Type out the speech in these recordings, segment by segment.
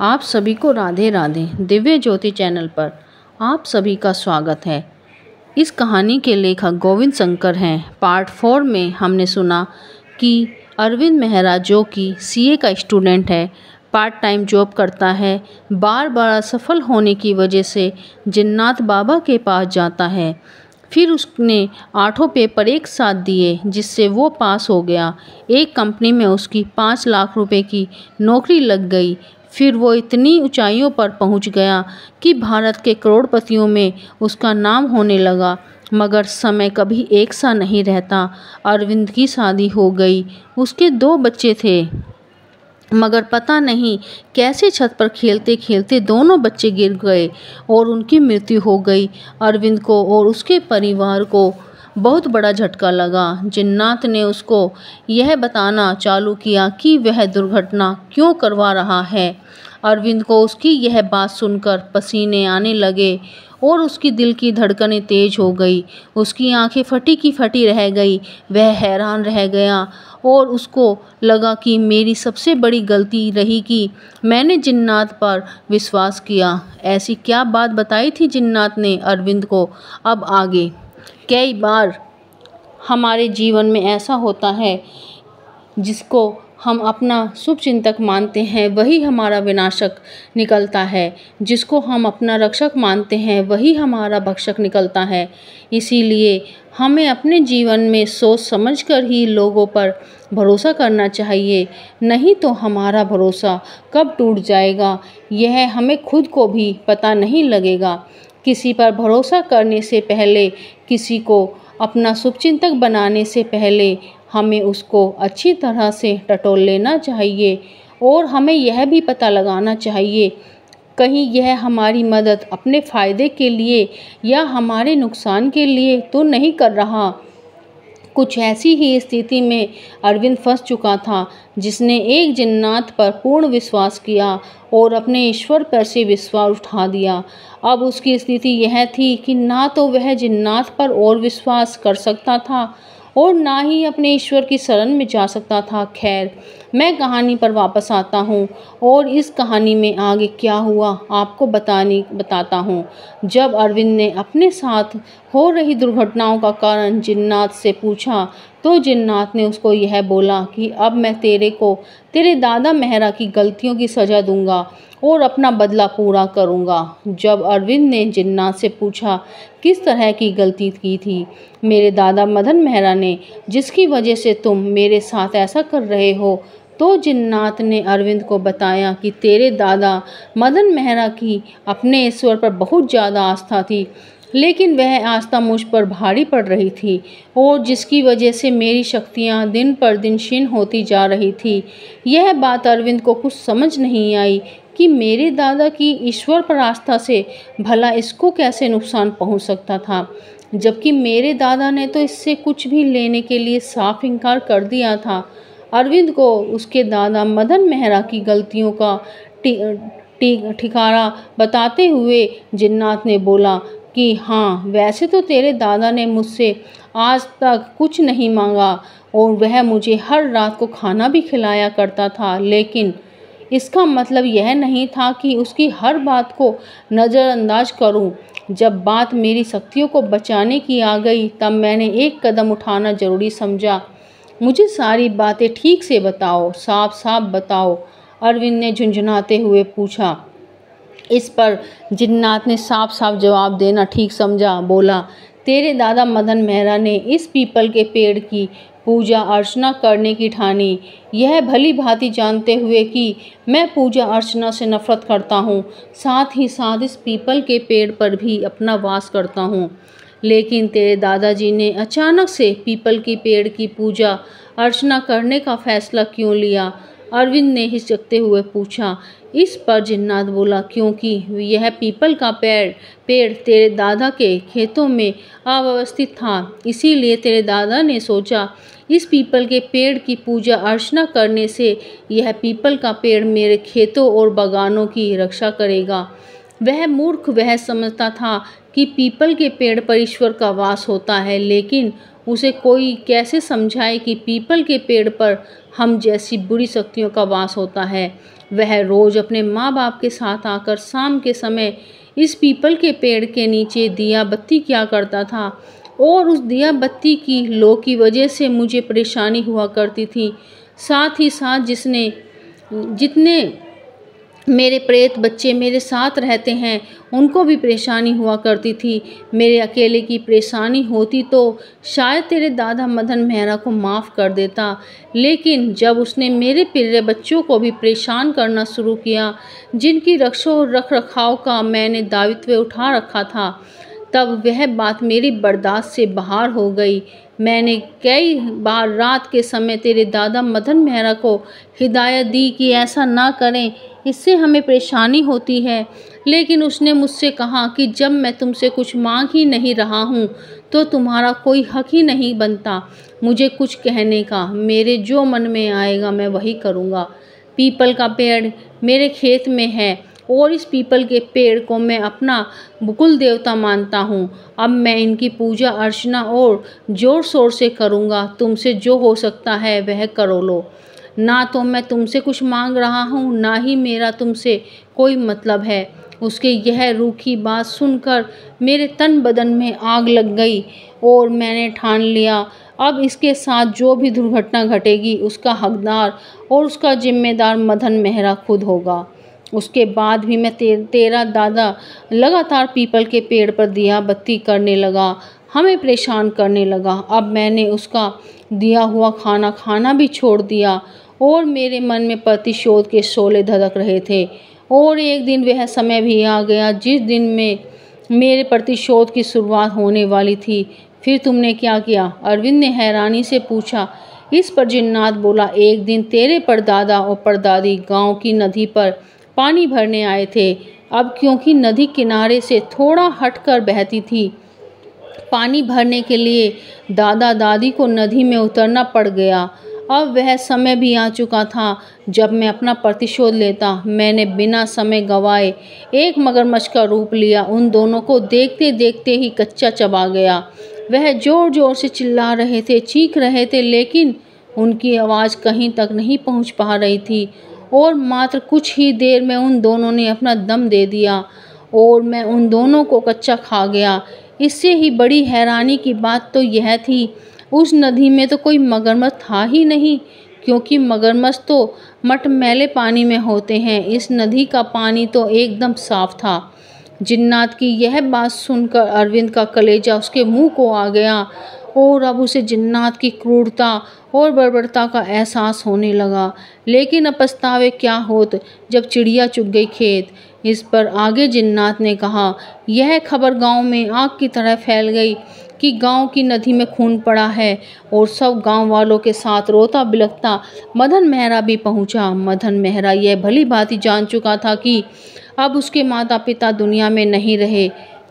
आप सभी को राधे राधे। दिव्य ज्योति चैनल पर आप सभी का स्वागत है। इस कहानी के लेखक गोविंद शंकर हैं। पार्ट 4 में हमने सुना कि अरविंद मेहरा, जो कि सीए का स्टूडेंट है, पार्ट टाइम जॉब करता है, बार बार असफल होने की वजह से जिन्नात बाबा के पास जाता है। फिर उसने 8 पेपर एक साथ दिए, जिससे वो पास हो गया। एक कंपनी में उसकी 5 लाख रुपए की नौकरी लग गई। फिर वो इतनी ऊंचाइयों पर पहुंच गया कि भारत के करोड़पतियों में उसका नाम होने लगा। मगर समय कभी एक सा नहीं रहता। अरविंद की शादी हो गई। उसके 2 बच्चे थे, मगर पता नहीं कैसे छत पर खेलते खेलते दोनों बच्चे गिर गए और उनकी मृत्यु हो गई। अरविंद को और उसके परिवार को बहुत बड़ा झटका लगा। जिन्नात ने उसको यह बताना चालू किया कि वह दुर्घटना क्यों करवा रहा है। अरविंद को उसकी यह बात सुनकर पसीने आने लगे और उसकी दिल की धड़कनें तेज हो गई। उसकी आंखें फटी की फटी रह गई। वह हैरान रह गया और उसको लगा कि मेरी सबसे बड़ी गलती रही कि मैंने जिन्नात पर विश्वास किया। ऐसी क्या बात बताई थी जिन्नात ने अरविंद को। अब आगे कई बार हमारे जीवन में ऐसा होता है, जिसको हम अपना शुभ चिंतक मानते हैं वही हमारा विनाशक निकलता है। जिसको हम अपना रक्षक मानते हैं वही हमारा भक्षक निकलता है। इसीलिए हमें अपने जीवन में सोच समझकर ही लोगों पर भरोसा करना चाहिए, नहीं तो हमारा भरोसा कब टूट जाएगा यह हमें खुद को भी पता नहीं लगेगा। किसी पर भरोसा करने से पहले, किसी को अपना शुभचिंतक बनाने से पहले हमें उसको अच्छी तरह से टटोल लेना चाहिए और हमें यह भी पता लगाना चाहिए कहीं यह हमारी मदद अपने फ़ायदे के लिए या हमारे नुकसान के लिए तो नहीं कर रहा। कुछ ऐसी ही स्थिति में अरविंद फंस चुका था, जिसने एक जिन्नात पर पूर्ण विश्वास किया और अपने ईश्वर पर से विश्वास उठा दिया। अब उसकी स्थिति यह थी कि ना तो वह जिन्नात पर और विश्वास कर सकता था और ना ही अपने ईश्वर की शरण में जा सकता था। खैर, मैं कहानी पर वापस आता हूँ और इस कहानी में आगे क्या हुआ आपको बताता हूँ। जब अरविंद ने अपने साथ हो रही दुर्घटनाओं का कारण जिन्नात से पूछा, तो जिन्नात ने उसको यह बोला कि अब मैं तेरे दादा मेहरा की गलतियों की सज़ा दूंगा और अपना बदला पूरा करूंगा। जब अरविंद ने जिन्नात से पूछा किस तरह की गलती की थी, मेरे दादा मदन मेहरा ने, जिसकी वजह से तुम मेरे साथ ऐसा कर रहे हो, तो जिन्नात ने अरविंद को बताया कि तेरे दादा मदन मेहरा की अपने ईश्वर पर बहुत ज़्यादा आस्था थी, लेकिन वह आस्था मुझ पर भारी पड़ रही थी और जिसकी वजह से मेरी शक्तियाँ दिन पर दिन क्षीण होती जा रही थी। यह बात अरविंद को कुछ समझ नहीं आई कि मेरे दादा की ईश्वर पर आस्था से भला इसको कैसे नुकसान पहुंच सकता था, जबकि मेरे दादा ने तो इससे कुछ भी लेने के लिए साफ इनकार कर दिया था। अरविंद को उसके दादा मदन मेहरा की गलतियों का ठिकाना बताते हुए जिन्नात ने बोला कि हाँ, वैसे तो तेरे दादा ने मुझसे आज तक कुछ नहीं मांगा और वह मुझे हर रात को खाना भी खिलाया करता था, लेकिन इसका मतलब यह नहीं था कि उसकी हर बात को नज़रअंदाज करूं। जब बात मेरी शक्तियों को बचाने की आ गई, तब मैंने एक कदम उठाना ज़रूरी समझा। मुझे सारी बातें ठीक से बताओ, साफ साफ बताओ, अरविंद ने झुंझुनाते हुए पूछा। इस पर जिन्नात ने साफ साफ जवाब देना ठीक समझा। बोला, तेरे दादा मदन मेहरा ने इस पीपल के पेड़ की पूजा अर्चना करने की ठानी, यह भली भांति जानते हुए कि मैं पूजा अर्चना से नफरत करता हूँ, साथ ही साथ इस पीपल के पेड़ पर भी अपना वास करता हूँ। लेकिन तेरे दादाजी ने अचानक से पीपल के पेड़ की पूजा अर्चना करने का फैसला क्यों लिया, अरविंद ने हिचकते हुए पूछा। इस पर जिन्नात बोला, क्योंकि यह पीपल का पेड़ तेरे दादा के खेतों में अव्यवस्थित था, इसीलिए तेरे दादा ने सोचा इस पीपल के पेड़ की पूजा अर्चना करने से यह पीपल का पेड़ मेरे खेतों और बागानों की रक्षा करेगा। वह मूर्ख वह समझता था कि पीपल के पेड़ पर ईश्वर का वास होता है, लेकिन उसे कोई कैसे समझाए कि पीपल के पेड़ पर हम जैसी बुरी शक्तियों का वास होता है। वह रोज़ अपने माँ बाप के साथ आकर शाम के समय इस पीपल के पेड़ के नीचे दिया बत्ती किया करता था और उस दिया बत्ती की लो की वजह से मुझे परेशानी हुआ करती थी। साथ ही साथ जितने मेरे प्रेत बच्चे मेरे साथ रहते हैं उनको भी परेशानी हुआ करती थी। मेरे अकेले की परेशानी होती तो शायद तेरे दादा मदन मेहरा को माफ़ कर देता, लेकिन जब उसने मेरे प्रिय बच्चों को भी परेशान करना शुरू किया, जिनकी रक्षा और रख रखाव का मैंने दायित्व उठा रखा था, तब वह बात मेरी बर्दाश्त से बाहर हो गई। मैंने कई बार रात के समय तेरे दादा मदन मेहरा को हिदायत दी कि ऐसा ना करें, इससे हमें परेशानी होती है, लेकिन उसने मुझसे कहा कि जब मैं तुमसे कुछ मांग ही नहीं रहा हूँ तो तुम्हारा कोई हक ही नहीं बनता मुझे कुछ कहने का। मेरे जो मन में आएगा मैं वही करूँगा। पीपल का पेड़ मेरे खेत में है और इस पीपल के पेड़ को मैं अपना कुल देवता मानता हूँ। अब मैं इनकी पूजा अर्चना और ज़ोर शोर से करूँगा। तुमसे जो हो सकता है वह करो लो। ना तो मैं तुमसे कुछ मांग रहा हूँ, ना ही मेरा तुमसे कोई मतलब है। उसके यह रूखी बात सुनकर मेरे तन बदन में आग लग गई और मैंने ठान लिया, अब इसके साथ जो भी दुर्घटना घटेगी उसका हकदार और उसका जिम्मेदार मदन मेहरा खुद होगा। उसके बाद भी मैं तेरा दादा लगातार पीपल के पेड़ पर दिया बत्ती करने लगा, हमें परेशान करने लगा। अब मैंने उसका दिया हुआ खाना खाना भी छोड़ दिया और मेरे मन में प्रतिशोध के शोले धधक रहे थे। और एक दिन वह समय भी आ गया जिस दिन में मेरे प्रतिशोध की शुरुआत होने वाली थी। फिर तुमने क्या किया? अरविंद ने हैरानी से पूछा। इस पर जिन्नात बोला, एक दिन तेरे परदादा और परदादी गांव की नदी पर पानी भरने आए थे। अब क्योंकि नदी किनारे से थोड़ा हटकर बहती थी, पानी भरने के लिए दादा दादी को नदी में उतरना पड़ गया। अब वह समय भी आ चुका था जब मैं अपना प्रतिशोध लेता। मैंने बिना समय गंवाए एक मगरमच्छ का रूप लिया। उन दोनों को देखते देखते ही कच्चा चबा गया। वह जोर जोर से चिल्ला रहे थे, चीख रहे थे, लेकिन उनकी आवाज़ कहीं तक नहीं पहुंच पा रही थी और मात्र कुछ ही देर में उन दोनों ने अपना दम दे दिया और मैं उन दोनों को कच्चा खा गया। इससे ही बड़ी हैरानी की बात तो यह थी, उस नदी में तो कोई मगरमच्छ था ही नहीं, क्योंकि मगरमच्छ तो मटमैले पानी में होते हैं। इस नदी का पानी तो एकदम साफ था। जिन्नात की यह बात सुनकर अरविंद का कलेजा उसके मुंह को आ गया और अब उसे जिन्नात की क्रूरता और बर्बरता का एहसास होने लगा। लेकिन अब पछतावे क्या होत जब चिड़िया चुग गई खेत। इस पर आगे जिन्नात ने कहा, यह खबर गांव में आग की तरह फैल गई कि गांव की नदी में खून पड़ा है और सब गांव वालों के साथ रोता बिलखता मदन मेहरा भी पहुंचा। मदन मेहरा यह भली भांति जान चुका था कि अब उसके माता पिता दुनिया में नहीं रहे,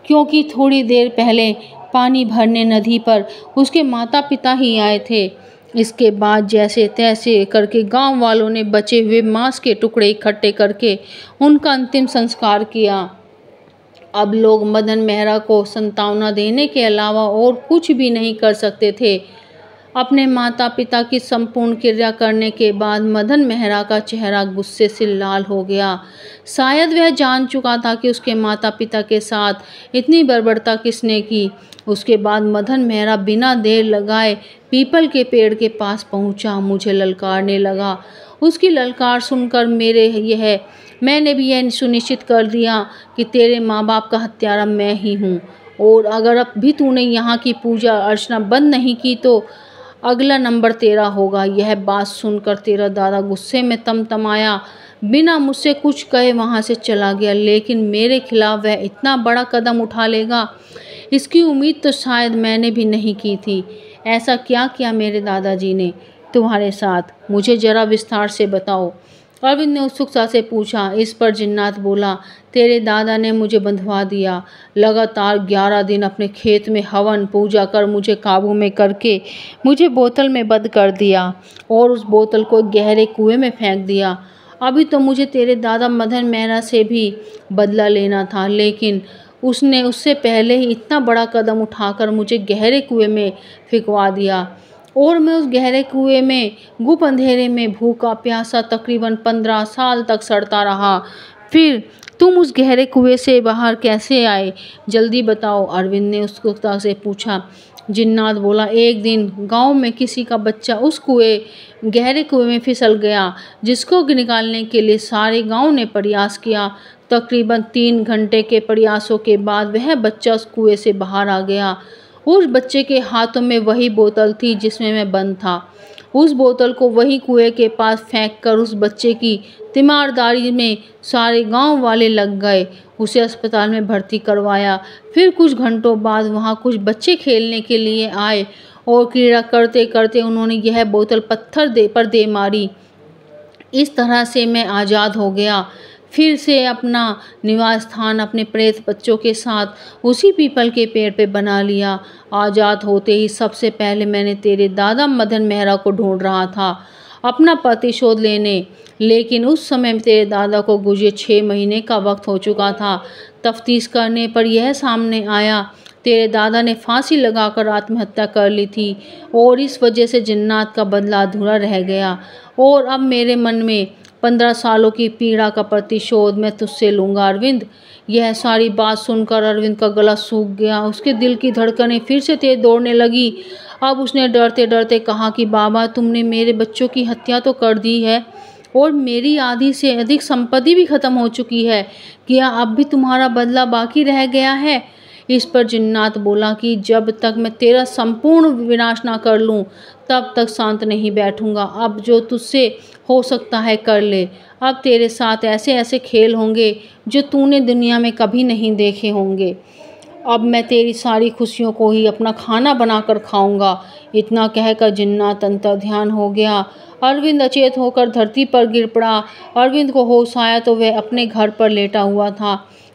क्योंकि थोड़ी देर पहले पानी भरने नदी पर उसके माता पिता ही आए थे। इसके बाद जैसे तैसे करके गांव वालों ने बचे हुए मांस के टुकड़े इकट्ठे करके उनका अंतिम संस्कार किया। अब लोग मदन मेहरा को सांत्वना देने के अलावा और कुछ भी नहीं कर सकते थे। अपने माता पिता की संपूर्ण क्रिया करने के बाद मदन मेहरा का चेहरा गुस्से से लाल हो गया। शायद वह जान चुका था कि उसके माता पिता के साथ इतनी बर्बरता किसने की। उसके बाद मदन मेहरा बिना देर लगाए पीपल के पेड़ के पास पहुंचा, मुझे ललकारने लगा। उसकी ललकार सुनकर मैंने भी यह सुनिश्चित कर दिया कि तेरे माँ बाप का हत्यारा मैं ही हूँ, और अगर अब भी तूने यहाँ की पूजा अर्चना बंद नहीं की तो अगला नंबर तेरा होगा। यह बात सुनकर तेरा दादा गुस्से में तमतमाया, बिना मुझसे कुछ कहे वहाँ से चला गया। लेकिन मेरे खिलाफ वह इतना बड़ा कदम उठा लेगा, इसकी उम्मीद तो शायद मैंने भी नहीं की थी। ऐसा क्या किया मेरे दादाजी ने तुम्हारे साथ? मुझे ज़रा विस्तार से बताओ, अरविंद ने उत्सुकता से पूछा। इस पर जिन्नात बोला, तेरे दादा ने मुझे बंधवा दिया। लगातार 11 दिन अपने खेत में हवन पूजा कर मुझे काबू में करके मुझे बोतल में बंद कर दिया और उस बोतल को गहरे कुएं में फेंक दिया। अभी तो मुझे तेरे दादा मदन मेहरा से भी बदला लेना था, लेकिन उसने उससे पहले ही इतना बड़ा कदम उठाकर मुझे गहरे कुएं में फेंकवा दिया। और मैं उस गहरे कुएं में गुप अंधेरे में भूखा प्यासा तकरीबन 15 साल तक सड़ता रहा। फिर तुम उस गहरे कुएं से बाहर कैसे आए? जल्दी बताओ, अरविंद ने उत्सुकता से पूछा। जिन्नात बोला, एक दिन गांव में किसी का बच्चा उस गहरे कुएं में फिसल गया, जिसको निकालने के लिए सारे गांव ने प्रयास किया। तकरीबन 3 घंटे के प्रयासों के बाद वह बच्चा उस कुएं से बाहर आ गया। उस बच्चे के हाथों में वही बोतल थी जिसमें मैं बंद था। उस बोतल को वही कुएं के पास फेंककर उस बच्चे की तीमारदारी में सारे गांव वाले लग गए। उसे अस्पताल में भर्ती करवाया। फिर कुछ घंटों बाद वहां कुछ बच्चे खेलने के लिए आए और क्रीड़ा करते करते उन्होंने यह बोतल पत्थर पर दे मारी। इस तरह से मैं आज़ाद हो गया। फिर से अपना निवास स्थान अपने प्रेत बच्चों के साथ उसी पीपल के पेड़ पे बना लिया। आज़ाद होते ही सबसे पहले मैंने तेरे दादा मदन मेहरा को ढूंढ रहा था अपना प्रतिशोध लेने, लेकिन उस समय तेरे दादा को गुजरे 6 महीने का वक्त हो चुका था। तफ्तीश करने पर यह सामने आया, तेरे दादा ने फांसी लगाकर आत्महत्या कर ली थी और इस वजह से जिन्नात का बदला अधूरा रह गया। और अब मेरे मन में 15 सालों की पीड़ा का प्रतिशोध मैं तुझसे लूँगा अरविंद। यह सारी बात सुनकर अरविंद का गला सूख गया। उसके दिल की धड़कनें फिर से तेज दौड़ने लगी। अब उसने डरते डरते कहा कि बाबा, तुमने मेरे बच्चों की हत्या तो कर दी है और मेरी आधी से अधिक संपत्ति भी खत्म हो चुकी है। क्या अब भी तुम्हारा बदला बाकी रह गया है? इस पर जिन्नात बोला कि जब तक मैं तेरा संपूर्ण विनाश ना कर लूं, तब तक शांत नहीं बैठूंगा। अब जो तुझसे हो सकता है कर ले। अब तेरे साथ ऐसे ऐसे खेल होंगे जो तूने दुनिया में कभी नहीं देखे होंगे। अब मैं तेरी सारी खुशियों को ही अपना खाना बनाकर खाऊंगा। इतना कहकर जिन्नात अंतर्ध्यान हो गया। अरविंद अचेत होकर धरती पर गिर पड़ा। अरविंद को होश आया तो वह अपने घर पर लेटा हुआ था।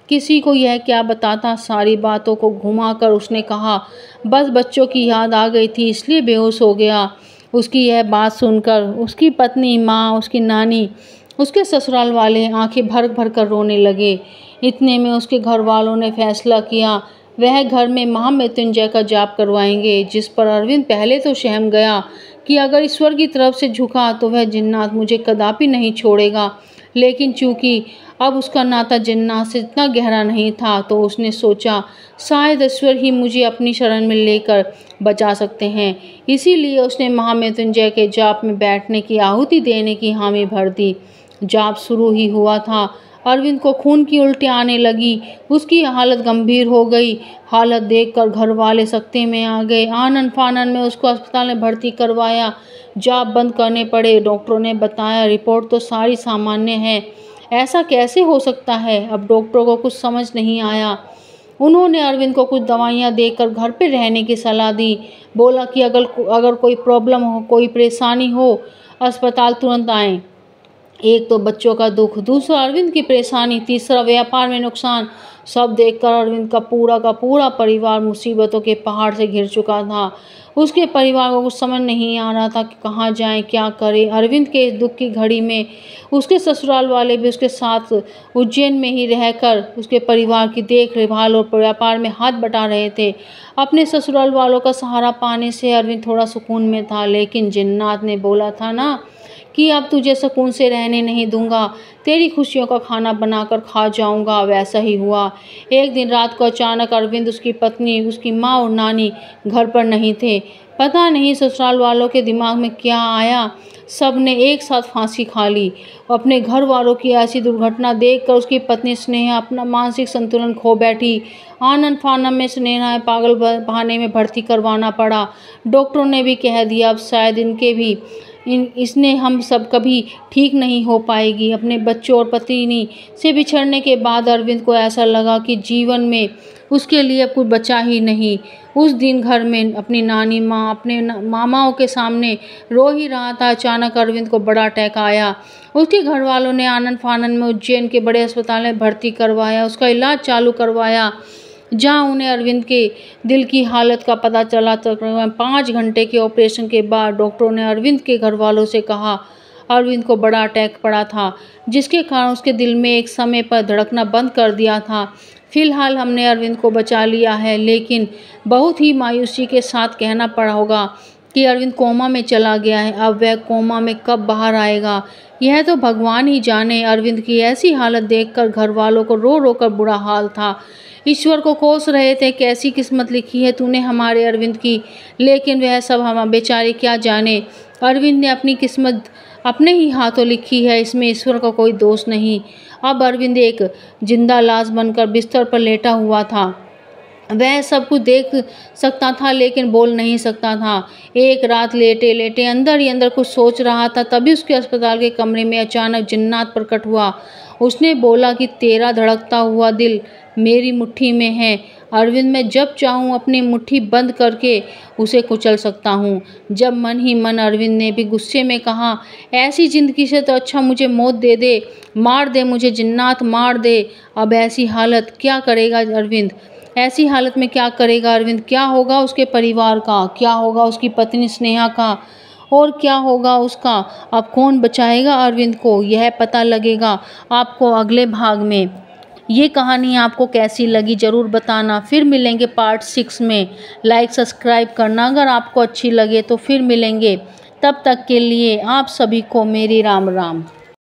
किसी को यह क्या बताता। सारी बातों को घुमाकर उसने कहा, बस बच्चों की याद आ गई थी इसलिए बेहोश हो गया। उसकी यह बात सुनकर उसकी पत्नी, माँ, उसकी नानी, उसके ससुराल वाले आंखें भर भर कर रोने लगे। इतने में उसके घर वालों ने फैसला किया वह घर में महामृत्युंजय का जाप करवाएंगे, जिस पर अरविंद पहले तो सहम गया कि अगर ईश्वर की तरफ से झुका तो वह जिन्नात मुझे कदापि नहीं छोड़ेगा। लेकिन चूंकि अब उसका नाता जिन्नात से इतना गहरा नहीं था, तो उसने सोचा शायद ईश्वर ही मुझे अपनी शरण में लेकर बचा सकते हैं। इसीलिए उसने महामृत्युंजय के जाप में बैठने की आहुति देने की हामी भर दी। जाप शुरू ही हुआ था, अरविंद को खून की उल्टी आने लगी। उसकी हालत गंभीर हो गई। हालत देखकर घर वाले सख्ते में आ गए। आनन फानन में उसको अस्पताल में भर्ती करवाया। जाप बंद करने पड़े। डॉक्टरों ने बताया रिपोर्ट तो सारी सामान्य है। ऐसा कैसे हो सकता है? अब डॉक्टरों को कुछ समझ नहीं आया। उन्होंने अरविंद को कुछ दवाइयाँ देकर घर पे रहने की सलाह दी। बोला कि अगर कोई प्रॉब्लम हो, कोई परेशानी हो, अस्पताल तुरंत आएँ। एक तो बच्चों का दुख, दूसरा अरविंद की परेशानी, तीसरा व्यापार में नुकसान। सब देखकर अरविंद का पूरा परिवार मुसीबतों के पहाड़ से घिर चुका था। उसके परिवार को कुछ समझ नहीं आ रहा था कि कहाँ जाएं, क्या करें। अरविंद के इस दुख की घड़ी में उसके ससुराल वाले भी उसके साथ उज्जैन में ही रहकर उसके परिवार की देखभाल और व्यापार में हाथ बटा रहे थे। अपने ससुराल वालों का सहारा पाने से अरविंद थोड़ा सुकून में था, लेकिन जिन्नात ने बोला था ना कि अब तुझे सुकून से रहने नहीं दूंगा, तेरी खुशियों का खाना बनाकर खा जाऊंगा। वैसा ही हुआ। एक दिन रात को अचानक अरविंद, उसकी पत्नी, उसकी माँ और नानी घर पर नहीं थे। पता नहीं ससुराल वालों के दिमाग में क्या आया, सब ने एक साथ फांसी खा ली। अपने घर वालों की ऐसी दुर्घटना देखकर उसकी पत्नी स्नेहा अपना मानसिक संतुलन खो बैठी। आनन फानन में स्नेहा पागल बहाने में भर्ती करवाना पड़ा। डॉक्टरों ने भी कह दिया अब शायद इसने हम सब कभी ठीक नहीं हो पाएगी। अपने बच्चों और पत्नी से बिछड़ने के बाद अरविंद को ऐसा लगा कि जीवन में उसके लिए अब कुछ बचा ही नहीं। उस दिन घर में अपनी नानी माँ अपने मामाओं के सामने रो ही रहा था। अचानक अरविंद को बड़ा अटैक आया। उसके घर वालों ने आनन फानन में उज्जैन के बड़े अस्पताल में भर्ती करवाया, उसका इलाज चालू करवाया, जहां उन्हें अरविंद के दिल की हालत का पता चला। तकरीबन 5 घंटे के ऑपरेशन के बाद डॉक्टरों ने अरविंद के घर वालों से कहा अरविंद को बड़ा अटैक पड़ा था, जिसके कारण उसके दिल में एक समय पर धड़कना बंद कर दिया था। फिलहाल हमने अरविंद को बचा लिया है, लेकिन बहुत ही मायूसी के साथ कहना पड़ा होगा कि अरविंद कोमा में चला गया है। अब वह कोमा में कब बाहर आएगा यह तो भगवान ही जाने। अरविंद की ऐसी हालत देखकर घर वालों को रो रो कर बुरा हाल था। ईश्वर को कोस रहे थे, कैसी किस्मत लिखी है तूने हमारे अरविंद की। लेकिन वह सब हम बेचारे क्या जाने। अरविंद ने अपनी किस्मत अपने ही हाथों लिखी है, इसमें ईश्वर का कोई दोष नहीं। अब अरविंद एक जिंदा लाश बनकर बिस्तर पर लेटा हुआ था। वह सब कुछ देख सकता था लेकिन बोल नहीं सकता था। एक रात लेटे लेटे अंदर ही अंदर कुछ सोच रहा था, तभी उसके अस्पताल के कमरे में अचानक जिन्नात प्रकट हुआ। उसने बोला कि तेरा धड़कता हुआ दिल मेरी मुट्ठी में है अरविंद, मैं जब चाहूँ अपनी मुट्ठी बंद करके उसे कुचल सकता हूँ। जब मन ही मन अरविंद ने भी गुस्से में कहा, ऐसी ज़िंदगी से तो अच्छा मुझे मौत दे दे, मार दे मुझे जिन्नात, मार दे। अब ऐसी हालत क्या करेगा अरविंद, ऐसी हालत में क्या करेगा अरविंद? क्या होगा उसके परिवार का, क्या होगा उसकी पत्नी स्नेहा का, और क्या होगा उसका? अब कौन बचाएगा अरविंद को, यह पता लगेगा आपको अगले भाग में। ये कहानी आपको कैसी लगी ज़रूर बताना। फिर मिलेंगे पार्ट 6 में। लाइक सब्सक्राइब करना अगर आपको अच्छी लगे तो। फिर मिलेंगे, तब तक के लिए आप सभी को मेरी राम राम।